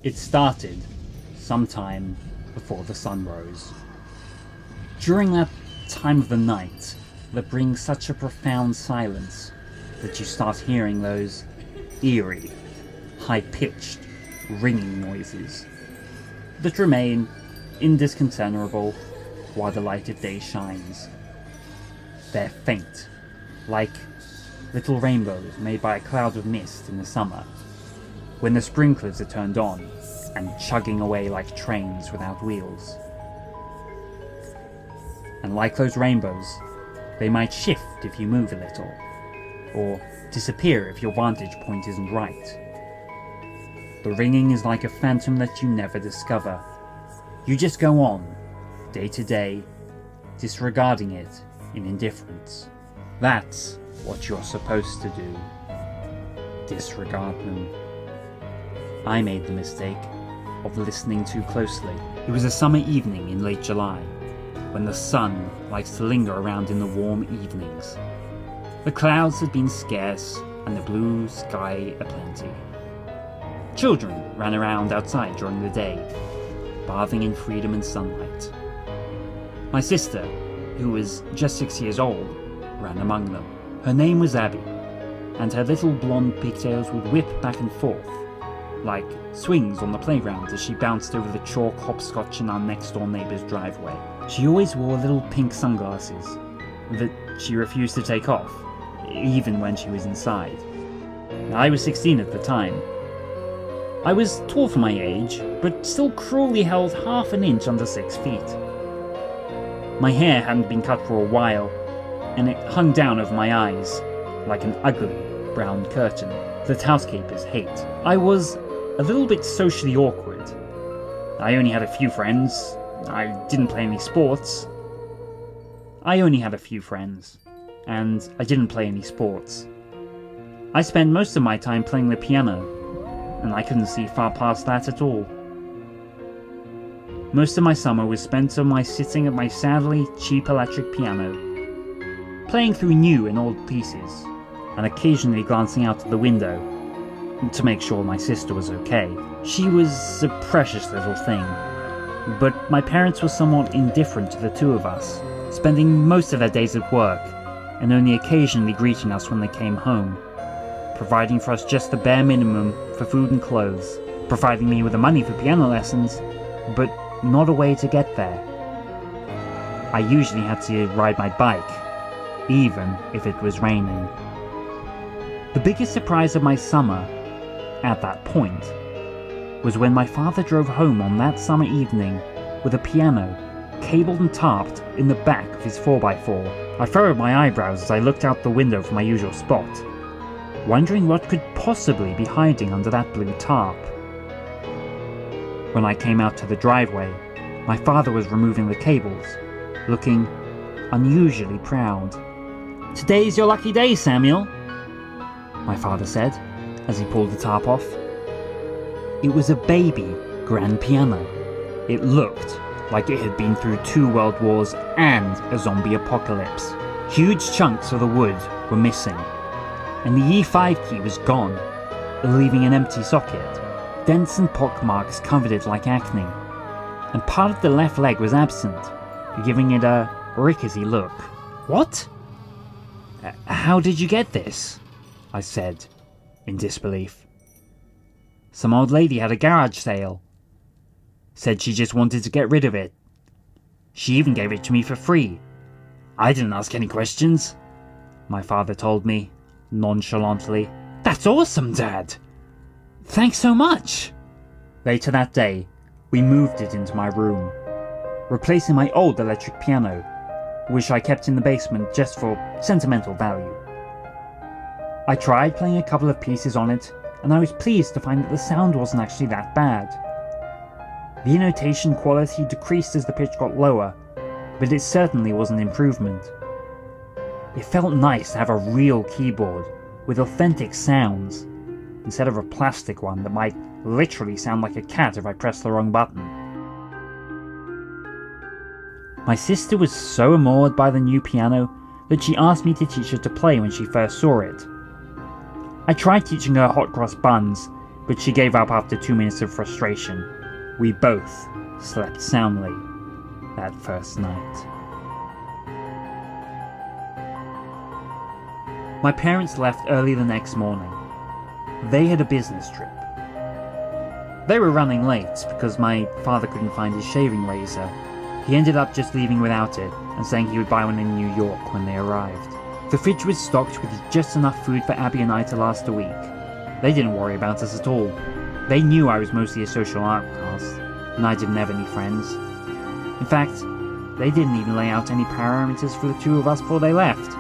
It started sometime before the sun rose. During that time of the night that brings such a profound silence that you start hearing those eerie, high-pitched, ringing noises that remain indisconcernible while the light of day shines. They're faint, like little rainbows made by a cloud of mist in the summer, when the sprinklers are turned on and chugging away like trains without wheels. And like those rainbows, they might shift if you move a little, or disappear if your vantage point isn't right. The ringing is like a phantom that you never discover. You just go on, day to day, disregarding it in indifference. That's what you're supposed to do. Disregard them. I made the mistake of listening too closely. It was a summer evening in late July, when the sun likes to linger around in the warm evenings. The clouds had been scarce and the blue sky aplenty. Children ran around outside during the day, bathing in freedom and sunlight. My sister, who was just 6 years old, ran among them. Her name was Abby, and her little blonde pigtails would whip back and forth, like swings on the playground as she bounced over the chalk hopscotch in our next-door neighbour's driveway. She always wore little pink sunglasses that she refused to take off, even when she was inside. I was 16 at the time. I was tall for my age, but still cruelly held half an inch under 6 feet. My hair hadn't been cut for a while, and it hung down over my eyes like an ugly brown curtain that housekeepers hate. I was a little bit socially awkward. I only had a few friends. I didn't play any sports. I spent most of my time playing the piano, and I couldn't see far past that at all. Most of my summer was spent on my sitting at my sadly cheap electric piano, playing through new and old pieces, and occasionally glancing out of the window to make sure my sister was okay. She was a precious little thing, but my parents were somewhat indifferent to the two of us, spending most of their days at work, and only occasionally greeting us when they came home, providing for us just the bare minimum for food and clothes, providing me with the money for piano lessons, but not a way to get there. I usually had to ride my bike, even if it was raining. The biggest surprise of my summer, at that point, was when my father drove home on that summer evening with a piano, cabled and tarped, in the back of his 4x4. I furrowed my eyebrows as I looked out the window from my usual spot, wondering what could possibly be hiding under that blue tarp. When I came out to the driveway, my father was removing the cables, looking unusually proud. "Today's your lucky day, Samuel," my father said, as he pulled the tarp off. It was a baby grand piano. It looked like it had been through 2 world wars and a zombie apocalypse. Huge chunks of the wood were missing, and the E5 key was gone, leaving an empty socket. Dents and pock marks covered it like acne, and part of the left leg was absent, giving it a rickety look. "What? How did you get this?" I said, in disbelief. "Some old lady had a garage sale. Said she just wanted to get rid of it. She even gave it to me for free. I didn't ask any questions," my father told me, nonchalantly. "That's awesome, Dad! Thanks so much!" Later that day, we moved it into my room, replacing my old electric piano, which I kept in the basement just for sentimental value. I tried playing a couple of pieces on it, and I was pleased to find that the sound wasn't actually that bad. The intonation quality decreased as the pitch got lower, but it certainly was an improvement. It felt nice to have a real keyboard with authentic sounds, instead of a plastic one that might literally sound like a cat if I pressed the wrong button. My sister was so enamored by the new piano that she asked me to teach her to play when she first saw it. I tried teaching her hot cross buns, but she gave up after 2 minutes of frustration. We both slept soundly that first night. My parents left early the next morning. They had a business trip. They were running late because my father couldn't find his shaving razor. He ended up just leaving without it and saying he would buy one in New York when they arrived. The fridge was stocked with just enough food for Abby and I to last a week. They didn't worry about us at all. They knew I was mostly a social outcast, and I didn't have any friends. In fact, they didn't even lay out any parameters for the two of us before they left.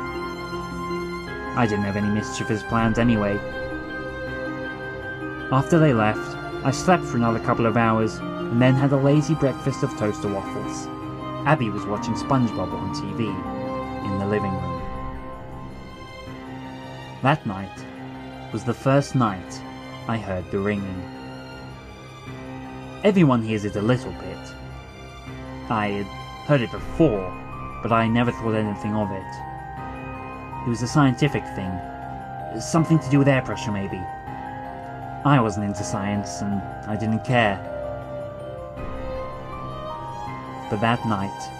I didn't have any mischievous plans anyway. After they left, I slept for another couple of hours, and then had a lazy breakfast of toaster waffles. Abby was watching SpongeBob on TV, in the living room. That night was the first night I heard the ringing. Everyone hears it a little bit. I had heard it before, but I never thought anything of it. It was a scientific thing. Something to do with air pressure, maybe. I wasn't into science, and I didn't care. But that night,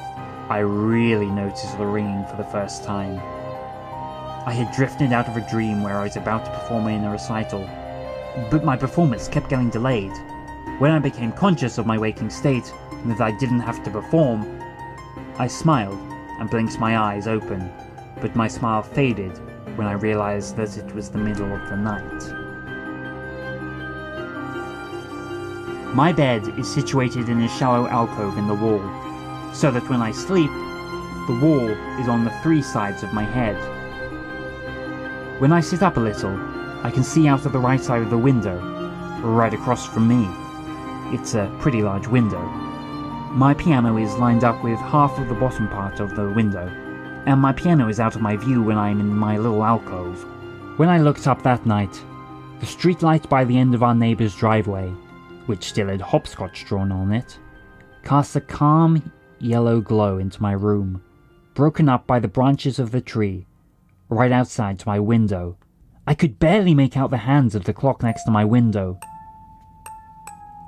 I really noticed the ringing for the first time. I had drifted out of a dream where I was about to perform in a recital, but my performance kept getting delayed. When I became conscious of my waking state, and that I didn't have to perform, I smiled and blinked my eyes open, but my smile faded when I realized that it was the middle of the night. My bed is situated in a shallow alcove in the wall, so that when I sleep, the wall is on the 3 sides of my head. When I sit up a little, I can see out of the right side of the window, right across from me. It's a pretty large window. My piano is lined up with half of the bottom part of the window, and my piano is out of my view when I'm in my little alcove. When I looked up that night, the streetlight by the end of our neighbour's driveway, which still had hopscotch drawn on it, cast a calm yellow glow into my room, broken up by the branches of the tree, right outside to my window. I could barely make out the hands of the clock next to my window.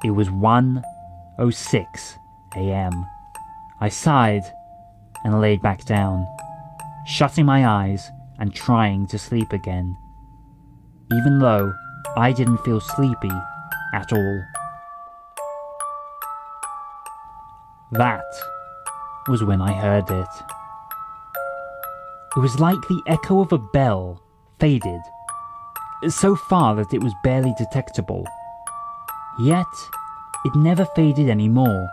It was 1:06 a.m. I sighed and laid back down, shutting my eyes and trying to sleep again, even though I didn't feel sleepy at all. That was when I heard it. It was like the echo of a bell faded, so far that it was barely detectable. Yet, it never faded anymore.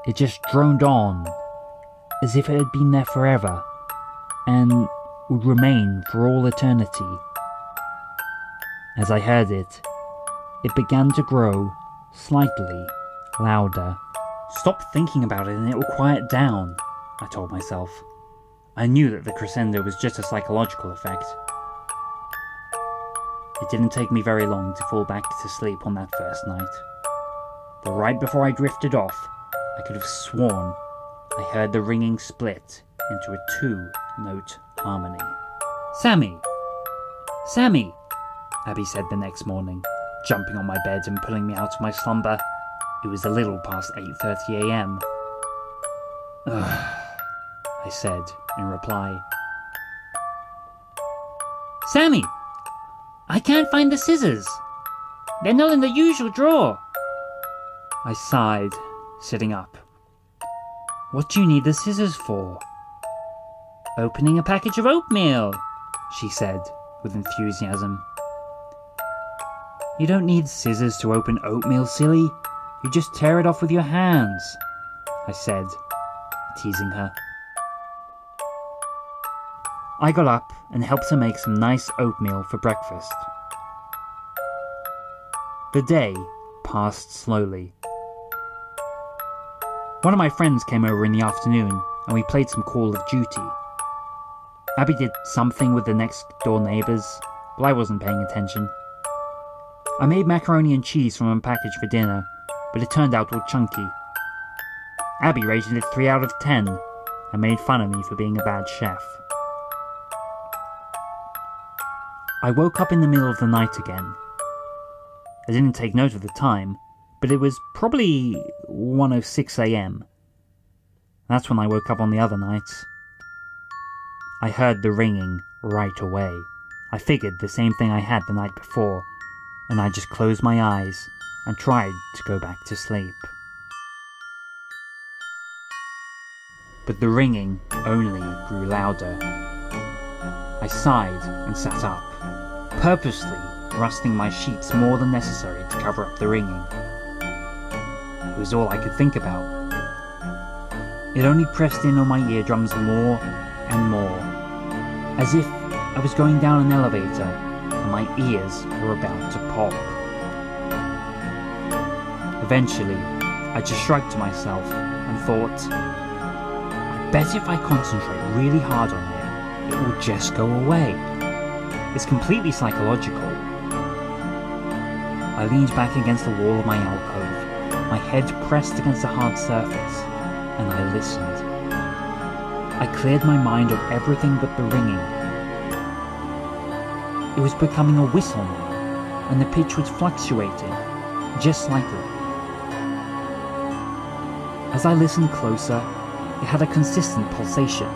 It just droned on, as if it had been there forever, and would remain for all eternity. As I heard it, it began to grow slightly louder. Stop thinking about it and it will quiet down, I told myself. I knew that the crescendo was just a psychological effect. It didn't take me very long to fall back to sleep on that first night. But right before I drifted off, I could have sworn I heard the ringing split into a 2-note harmony. "Sammy! Sammy!" Abby said the next morning, jumping on my bed and pulling me out of my slumber. It was a little past 8:30 a.m. "Ugh," I said in reply. "Sammy! I can't find the scissors. They're not in the usual drawer." I sighed, sitting up. "What do you need the scissors for?" "Opening a package of oatmeal," she said with enthusiasm. "You don't need scissors to open oatmeal, silly. You just tear it off with your hands," I said, teasing her. I got up and helped her make some nice oatmeal for breakfast. The day passed slowly. One of my friends came over in the afternoon and we played some Call of Duty. Abby did something with the next door neighbours, but I wasn't paying attention. I made macaroni and cheese from a package for dinner, but it turned out all chunky. Abby rated it 3 out of 10 and made fun of me for being a bad chef. I woke up in the middle of the night again. I didn't take note of the time, but it was probably 1:06 a.m. That's when I woke up on the other nights. I heard the ringing right away. I figured the same thing I had the night before, and I just closed my eyes and tried to go back to sleep. But the ringing only grew louder. I sighed and sat up, purposely rustling my sheets more than necessary to cover up the ringing. It was all I could think about. It only pressed in on my eardrums more and more, as if I was going down an elevator and my ears were about to pop. Eventually, I just shrugged to myself and thought, I bet if I concentrate really hard on it, it will just go away. It's completely psychological. I leaned back against the wall of my alcove, my head pressed against a hard surface, and I listened. I cleared my mind of everything but the ringing. It was becoming a whistle now, and the pitch was fluctuating, just slightly. As I listened closer, it had a consistent pulsation.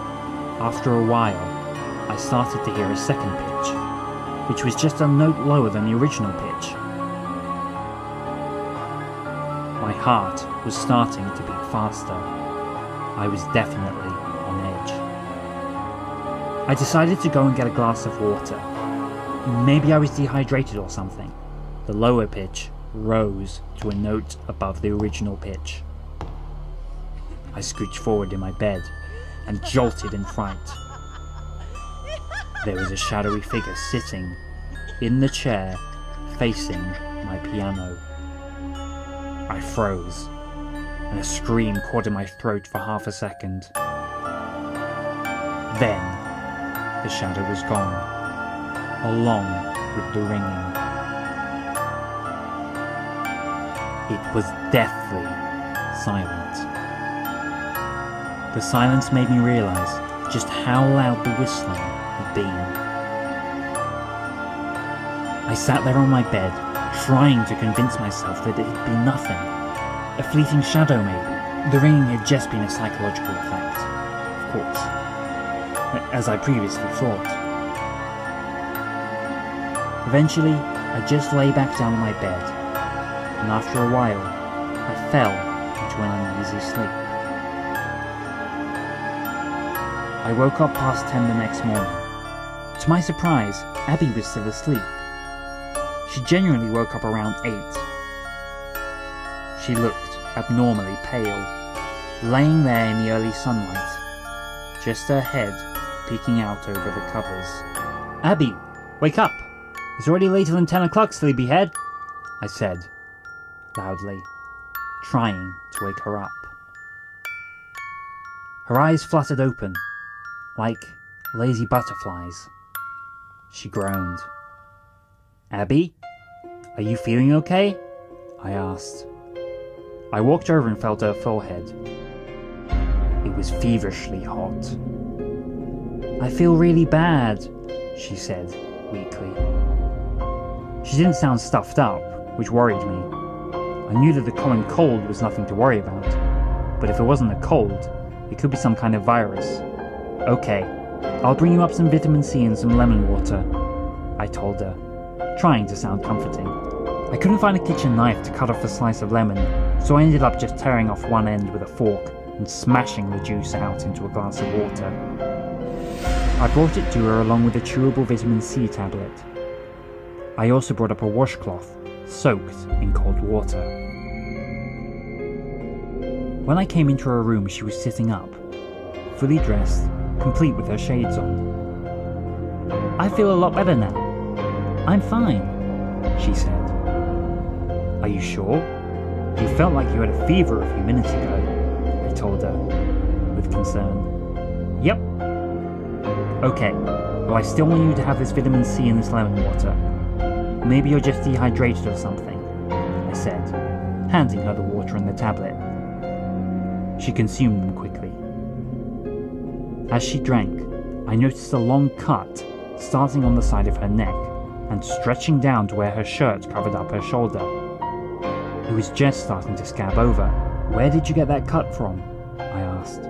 After a while, I started to hear a second pitch, which was just a note lower than the original pitch. My heart was starting to beat faster. I was definitely on edge. I decided to go and get a glass of water. Maybe I was dehydrated or something. The lower pitch rose to a note above the original pitch. I scooched forward in my bed and jolted in fright. There was a shadowy figure sitting in the chair facing my piano. I froze, and a scream caught in my throat for half a second. Then, the shadow was gone, along with the ringing. It was deathly silent. The silence made me realize just how loud the whistling had been. I sat there on my bed, trying to convince myself that it had been nothing. A fleeting shadow maybe. The ringing had just been a psychological effect, of course, as I previously thought. Eventually, I just lay back down on my bed, and after a while, I fell into an uneasy sleep. I woke up past 10 the next morning. To my surprise, Abby was still asleep. She genuinely woke up around 8. She looked abnormally pale, laying there in the early sunlight, just her head peeking out over the covers. Abby, wake up! It's already later than 10 o'clock, sleepyhead, I said, loudly, trying to wake her up. Her eyes fluttered open, like lazy butterflies. She groaned. Abby? Are you feeling okay? I asked. I walked over and felt her forehead. It was feverishly hot. I feel really bad, she said, weakly. She didn't sound stuffed up, which worried me. I knew that the common cold was nothing to worry about, but if it wasn't a cold, it could be some kind of virus. Okay, I'll bring you up some vitamin C and some lemon water, I told her, trying to sound comforting. I couldn't find a kitchen knife to cut off a slice of lemon, so I ended up just tearing off one end with a fork and smashing the juice out into a glass of water. I brought it to her along with a chewable vitamin C tablet. I also brought up a washcloth, soaked in cold water. When I came into her room, she was sitting up, fully dressed, complete with her shades on. I feel a lot better now. I'm fine, she said. Are you sure? You felt like you had a fever a few minutes ago, I told her, with concern. Yep. Okay, well I still want you to have this vitamin C and this lemon water. Maybe you're just dehydrated or something, I said, handing her the water and the tablet. She consumed them quickly. As she drank, I noticed a long cut starting on the side of her neck and stretching down to where her shirt covered up her shoulder. It was just starting to scab over. "Where did you get that cut from?" I asked.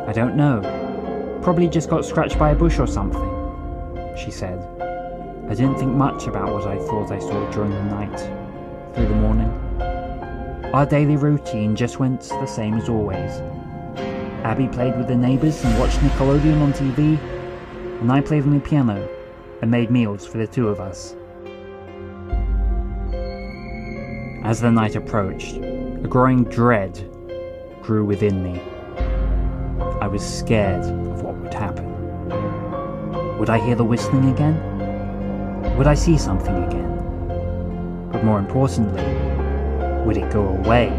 "I don't know. Probably just got scratched by a bush or something," she said. I didn't think much about what I thought I saw during the night, through the morning. Our daily routine just went the same as always. Abby played with the neighbours and watched Nickelodeon on TV, and I played on the piano and made meals for the two of us. As the night approached, a growing dread grew within me. I was scared of what would happen. Would I hear the whistling again? Would I see something again? But more importantly, would it go away?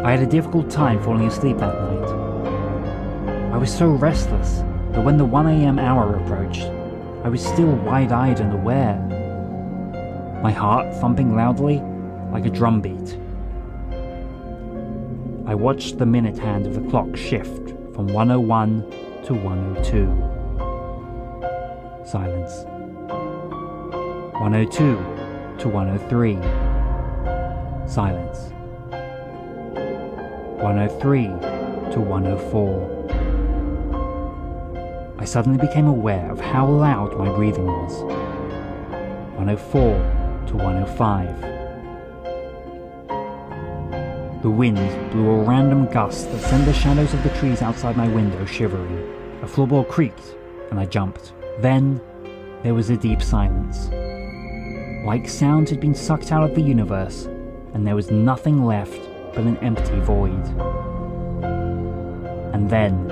I had a difficult time falling asleep that night. I was so restless that when the 1 a.m. hour approached, I was still wide-eyed and aware. My heart thumping loudly like a drumbeat. I watched the minute hand of the clock shift from 1:01 to 1:02. Silence. 1:02 to 1:03. Silence. 1:03 to 1:04. I suddenly became aware of how loud my breathing was. 1:04 to 1:05. The wind blew a random gust that sent the shadows of the trees outside my window shivering. A floorboard creaked, and I jumped. Then, there was a deep silence. Like sound had been sucked out of the universe, and there was nothing left but an empty void. And then,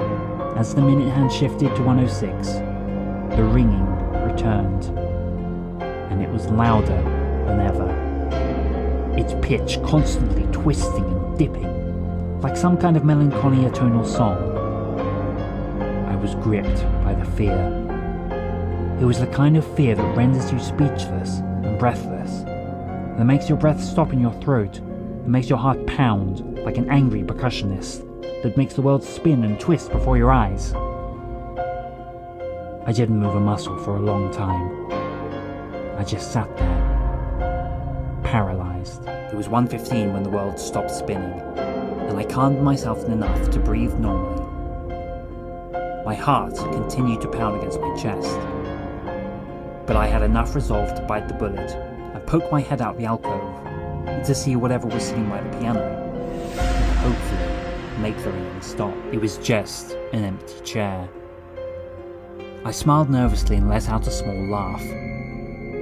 as the minute hand shifted to 1:06, the ringing returned, and it was louder than ever. Its pitch constantly twisting and dipping, like some kind of melancholy atonal song. I was gripped by the fear. It was the kind of fear that renders you speechless and breathless, that makes your breath stop in your throat, that makes your heart pound like an angry percussionist, that makes the world spin and twist before your eyes. I didn't move a muscle for a long time. I just sat there, paralyzed. It was 1:15 when the world stopped spinning, and I calmed myself enough to breathe normally. My heart continued to pound against my chest, but I had enough resolve to bite the bullet and poke my head out the alcove to see whatever was sitting by the piano, and hopefully make the ringing stop. It was just an empty chair. I smiled nervously and let out a small laugh.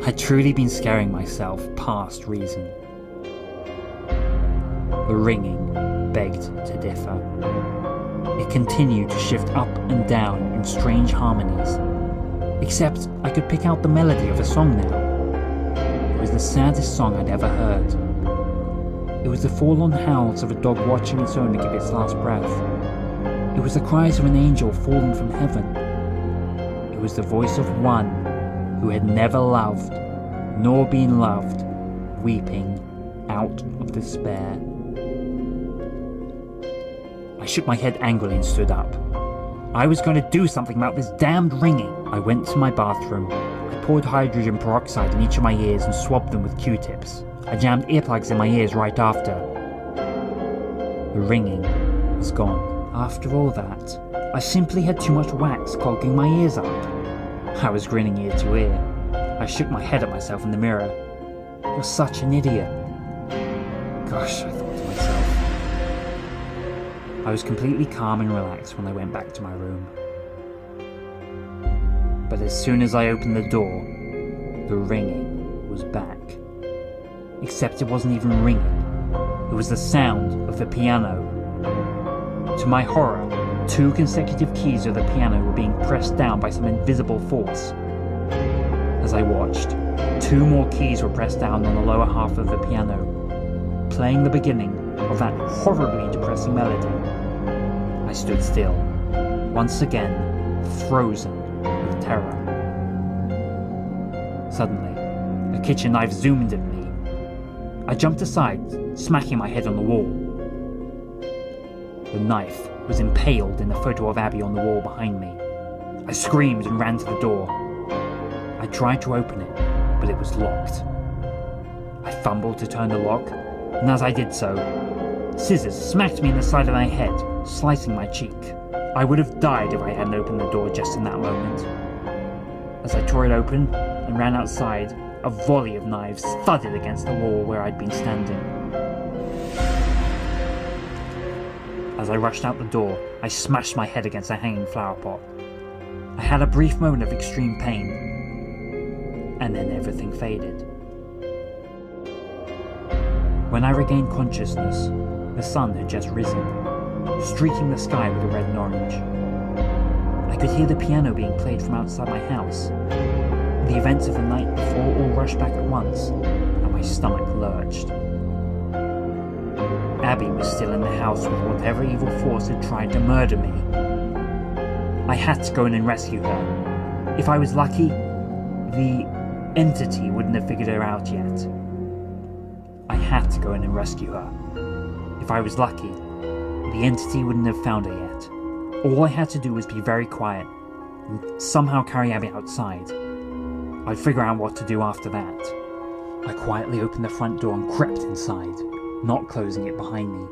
I'd truly been scaring myself past reason. The ringing begged to differ. It continued to shift up and down in strange harmonies, except I could pick out the melody of a song now. It was the saddest song I'd ever heard. It was the forlorn howls of a dog watching its owner give its last breath. It was the cries of an angel fallen from heaven. It was the voice of one who had never loved, nor been loved, weeping out of despair. I shook my head angrily and stood up. I was going to do something about this damned ringing. I went to my bathroom. I poured hydrogen peroxide in each of my ears and swabbed them with Q-tips. I jammed earplugs in my ears right after. The ringing was gone. After all that, I simply had too much wax clogging my ears up. I was grinning ear to ear. I shook my head at myself in the mirror. You're such an idiot. Gosh, I thought to myself. I was completely calm and relaxed when I went back to my room. But as soon as I opened the door, the ringing was back. Except it wasn't even ringing. It was the sound of the piano. To my horror, 2 consecutive keys of the piano were being pressed down by some invisible force. As I watched, 2 more keys were pressed down on the lower half of the piano, playing the beginning of that horribly depressing melody. I stood still, once again, frozen with terror. Suddenly, a kitchen knife zoomed at me. I jumped aside, smacking my head on the wall. The knife was impaled in the photo of Abby on the wall behind me. I screamed and ran to the door. I tried to open it, but it was locked. I fumbled to turn the lock, and as I did so, scissors smacked me in the side of my head, slicing my cheek. I would have died if I hadn't opened the door just in that moment. As I tore it open and ran outside, a volley of knives thudded against the wall where I'd been standing. As I rushed out the door, I smashed my head against a hanging flower pot. I had a brief moment of extreme pain, and then everything faded. When I regained consciousness, the sun had just risen, streaking the sky with red and orange. I could hear the piano being played from outside my house. The events of the night before all rushed back at once, and my stomach lurched. Abby was still in the house with whatever evil force had tried to murder me. I had to go in and rescue her. If I was lucky, the entity wouldn't have figured her out yet. I had to go in and rescue her. If I was lucky, the entity wouldn't have found her yet. All I had to do was be very quiet and somehow carry Abby outside. I'd figure out what to do after that. I quietly opened the front door and crept inside, not closing it behind me.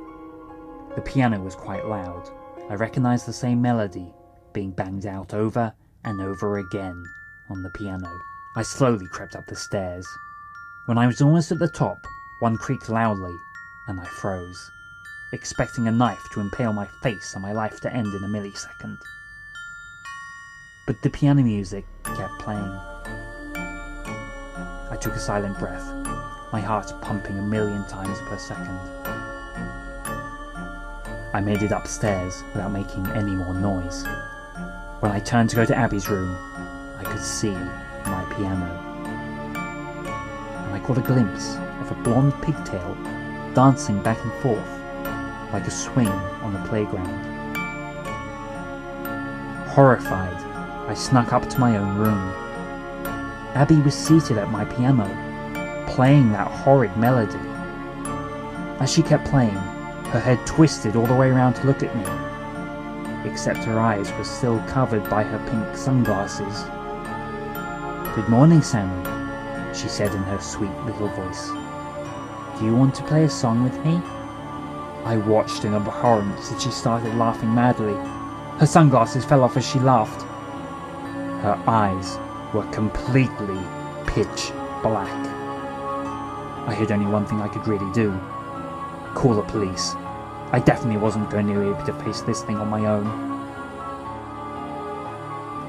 The piano was quite loud. I recognized the same melody being banged out over and over again on the piano. I slowly crept up the stairs. When I was almost at the top, one creaked loudly, and I froze, expecting a knife to impale my face and my life to end in a millisecond. But the piano music kept playing. I took a silent breath, my heart pumping 1,000,000 times per second. I made it upstairs without making any more noise. When I turned to go to Abby's room, I could see my piano. And I caught a glimpse of a blonde pigtail dancing back and forth like a swing on the playground. Horrified, I snuck up to my own room. Abby was seated at my piano, playing that horrid melody. As she kept playing, her head twisted all the way around to look at me, except her eyes were still covered by her pink sunglasses. "Good morning, Sammy," she said in her sweet little voice. "Do you want to play a song with me?" I watched in abhorrence as she started laughing madly. Her sunglasses fell off as she laughed. Her eyes were completely pitch black. I had only one thing I could really do. Call the police. I definitely wasn't going to be able to face this thing on my own.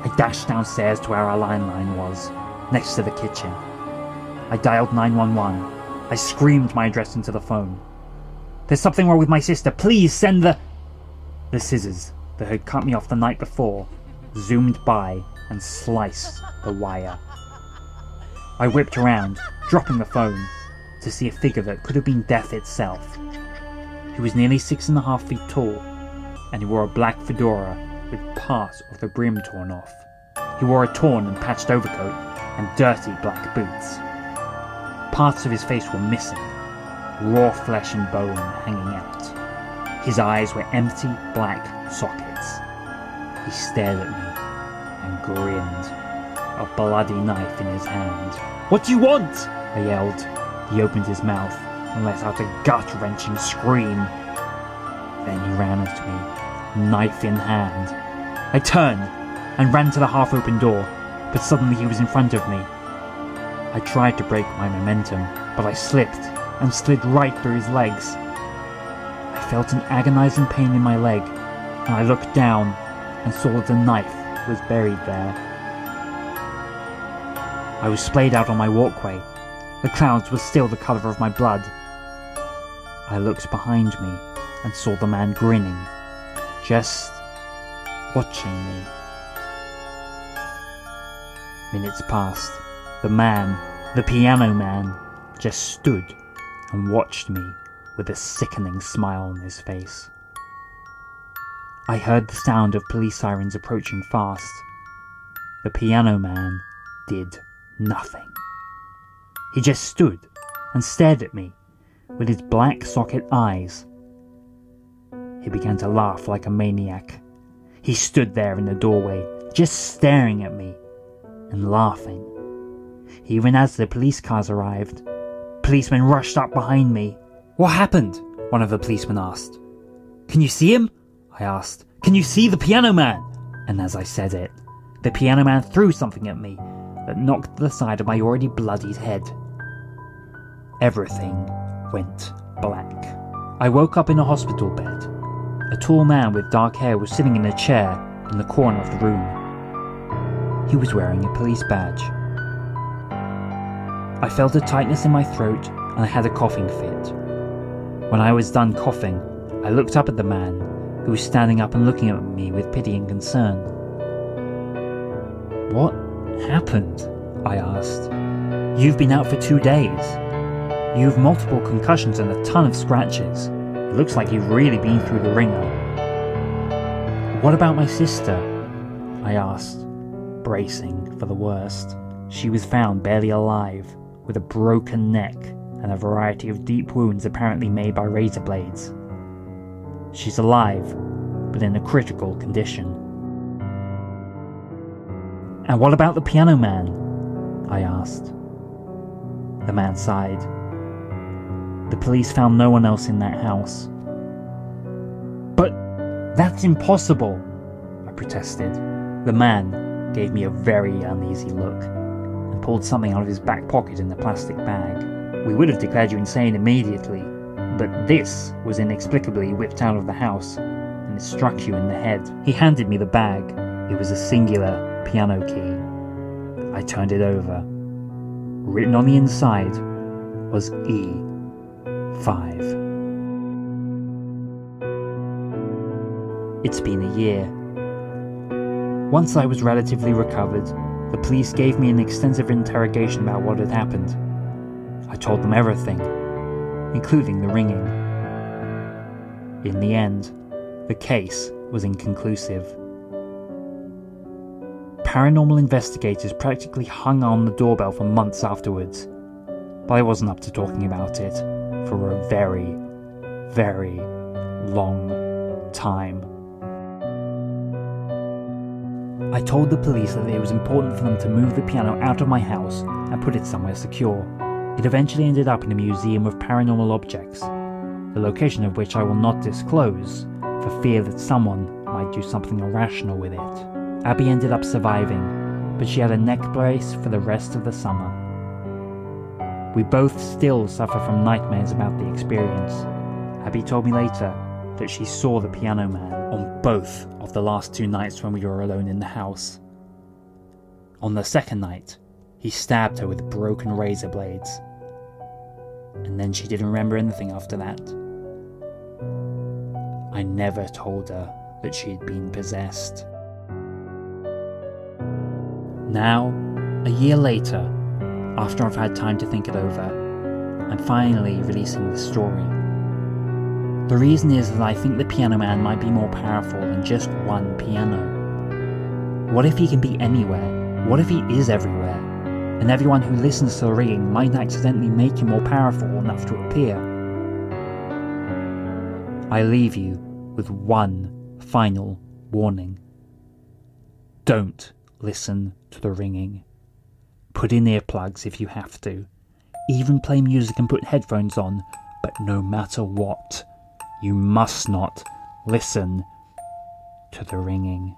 I dashed downstairs to where our landline was, next to the kitchen. I dialed 911. I screamed my address into the phone. "There's something wrong with my sister. Please send the..." The scissors that had cut me off the night before zoomed by and sliced the wire. I whipped around, dropping the phone, to see a figure that could have been death itself. He was nearly 6.5 feet tall, and he wore a black fedora with part of the brim torn off. He wore a torn and patched overcoat and dirty black boots. Parts of his face were missing, raw flesh and bone hanging out. His eyes were empty black sockets. He stared at me and grinned, a bloody knife in his hand. "What do you want?" I yelled. He opened his mouth and let out a gut-wrenching scream. Then he ran at me, knife in hand. I turned and ran to the half-open door, but suddenly he was in front of me. I tried to break my momentum, but I slipped and slid right through his legs. I felt an agonizing pain in my leg, and I looked down and saw that the knife was buried there. I was splayed out on my walkway. The clouds were still the colour of my blood. I looked behind me and saw the man grinning, just watching me. Minutes passed. The man, the piano man, just stood and watched me with a sickening smile on his face. I heard the sound of police sirens approaching fast. The piano man did nothing. He just stood and stared at me with his black socket eyes. He began to laugh like a maniac. He stood there in the doorway, just staring at me and laughing. Even as the police cars arrived, policemen rushed up behind me. "What happened?" one of the policemen asked. "Can you see him?" I asked. "Can you see the piano man?" And as I said it, the piano man threw something at me that knocked the side of my already bloodied head. Everything went black. I woke up in a hospital bed. A tall man with dark hair was sitting in a chair in the corner of the room. He was wearing a police badge. I felt a tightness in my throat and I had a coughing fit. When I was done coughing, I looked up at the man, who was standing up and looking at me with pity and concern. "What happened?" I asked. "You've been out for 2 days. You have multiple concussions and a ton of scratches. It looks like you've really been through the ringer." "What about my sister?" I asked, bracing for the worst. She was found barely alive, with a broken neck and a variety of deep wounds apparently made by razor blades. She's alive, but in a critical condition. "And what about the piano man?" I asked. The man sighed. "The police found no one else in that house." "But that's impossible," I protested. The man gave me a very uneasy look and pulled something out of his back pocket in a plastic bag. "We would have declared you insane immediately, but this was inexplicably whipped out of the house, and it struck you in the head." He handed me the bag. It was a singular piano key. I turned it over. Written on the inside was E5. It's been a year. Once I was relatively recovered, the police gave me an extensive interrogation about what had happened. I told them everything, including the ringing. In the end, the case was inconclusive. Paranormal investigators practically hung on the doorbell for months afterwards, but I wasn't up to talking about it for a very, very long time. I told the police that it was important for them to move the piano out of my house and put it somewhere secure. It eventually ended up in a museum of paranormal objects, the location of which I will not disclose for fear that someone might do something irrational with it. Abby ended up surviving, but she had a neck brace for the rest of the summer. We both still suffer from nightmares about the experience. Abby told me later that she saw the piano man on both of the last 2 nights when we were alone in the house. On the second night, he stabbed her with broken razor blades. And then she didn't remember anything after that. I never told her that she'd been possessed. Now, a year later, after I've had time to think it over, I'm finally releasing the story. The reason is that I think the piano man might be more powerful than just one piano. What if he can be anywhere? What if he is everywhere? And everyone who listens to the ringing might accidentally make him more powerful enough to appear. I leave you with one final warning. Don't listen to the ringing. Put in earplugs if you have to. Even play music and put headphones on, but no matter what, you must not listen to the ringing.